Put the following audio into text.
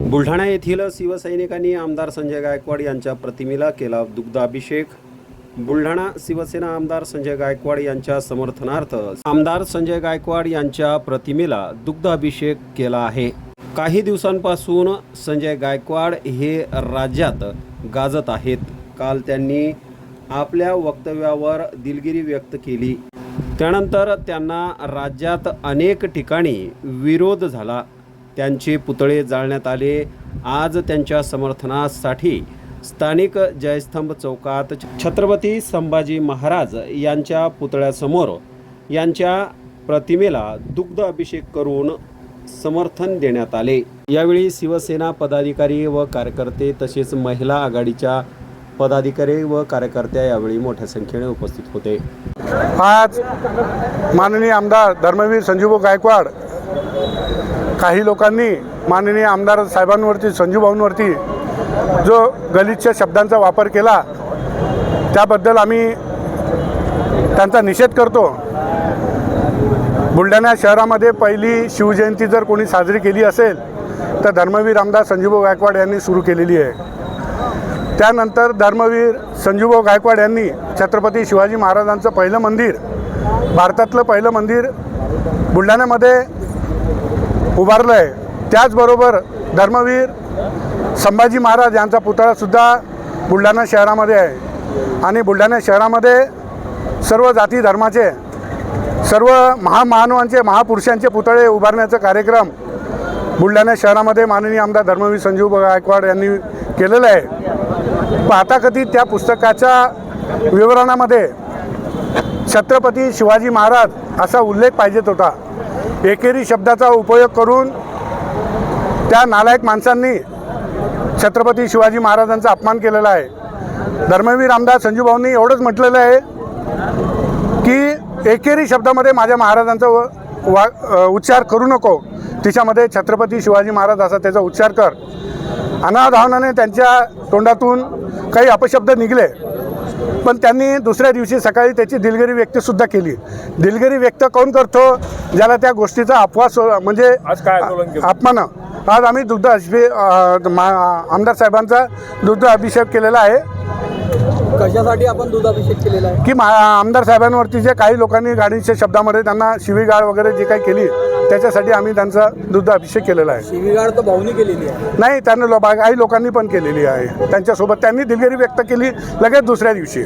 बुलढाणा येथील शिवसैनिकांनी आमदार संजय गायकवाड यांच्या प्रतिमेला केला दुग्धाभिषेक। बुलढाणा शिवसेना आमदार संजय गायकवाड यांच्या समर्थनार्थ आमदार संजय गायकवाड यांच्या प्रतिमेला दुग्धाभिषेक केला आहे। काही दिवसांपासून संजय गायकवाड हे राज्यात गाजत आहेत। काल त्यांनी आपल्या वक्तव्यावर दिलगिरी व्यक्त केली। त्यानंतर त्यांना राज्यात अनेक ठिकाणी विरोध झाला। त्यांचे पुतळे जाळण्यात आले। आज त्यांच्या समर्थनासाठी स्थानिक जयस्तंभ चौकात छत्रपती संभाजी महाराज यांच्या पुतळ्यासमोर यांच्या प्रतिमेला दुग्ध अभिषेक करून समर्थन देण्यात आले। यावेळी शिवसेना पदाधिकारी व कार्यकर्ते तसेच महिला आघाडीच्या पदाधिकारी व कार्यकर्त्या यावेळी मोठ्या संख्येने उपस्थित होते। आज माननीय आमदार धर्मवीर संजूभाऊ गायकवाड काही लोकांनी माननीय आमदार साहेबांवरती संजूभाऊंवरती जो गलिच्छ शब्दांचा वापर केला त्याबद्दल आम्ही त्यांचा निषेध करतो। बुलढाणा शहरामध्ये पहिली शिवजयंती जर कोणी साजरी केली असेल तर धर्मवीर आमदार संजूभाऊ गायकवाड यांनी सुरू केलेली आहे। त्यानंतर धर्मवीर संजूभाऊ गायकवाड यांनी छत्रपती शिवाजी महाराजांचं पहिलं मंदिर, भारतातलं पहिलं मंदिर बुलढाण्यामध्ये उभारलं आहे। त्याचबरोबर धर्मवीर संभाजी महाराज यांचा पुतळासुद्धा बुलढाणा शहरामध्ये आहे आणि बुलढाणा शहरामध्ये सर्व जाती धर्माचे सर्व महामानवांचे महापुरुषांचे पुतळे उभारण्याचा कार्यक्रम बुलढाणा शहरामध्ये माननीय आमदार धर्मवीर संजूभाऊ गायकवाड यांनी केलेला आहे। आता कधी त्या पुस्तकाच्या विवरणामध्ये छत्रपती शिवाजी महाराज असा उल्लेख पाहिजेत होता। एकेरी शब्दाचा उपयोग करून त्या नालायक माणसांनी छत्रपती शिवाजी महाराजांचा अपमान केलेला आहे। धर्मवीर आमदार संजूभाऊंनी एवढंच म्हटलेलं आहे की एकेरी शब्दामध्ये माझ्या महाराजांचा उच्चार करू नको, तिच्यामध्ये छत्रपती शिवाजी महाराज असा त्याचा उच्चार कर। अनाधावनाने त्यांच्या तोंडातून काही अपशब्द निघले, पण त्यांनी दुसऱ्या दिवशी सकाळी त्याची दिलगिरी व्यक्तसुद्धा केली। दिलगिरी व्यक्त कोण करतो? ज्याला त्या गोष्टीचा म्हणजे अपमान। आज आम्ही आमदार साहेबांचा दुग्ध अभिषेक केलेला आहे। कशासाठी आपण दुधाभिषेक केलेला आहे की आमदार साहेबांवरती जे काही लोकांनी गाडीच्या शब्दामध्ये त्यांना शिवीगाळ वगैरे जे काही केली त्याच्यासाठी आम्ही त्यांचा दुग्ध अभिषेक केलेला आहे। शिवीगाळ तर भाऊनी केलेली आहे? नाही, त्यांना काही लोकांनी पण केलेली आहे। त्यांच्यासोबत त्यांनी दिलगिरी व्यक्त केली लगेच दुसऱ्या दिवशी।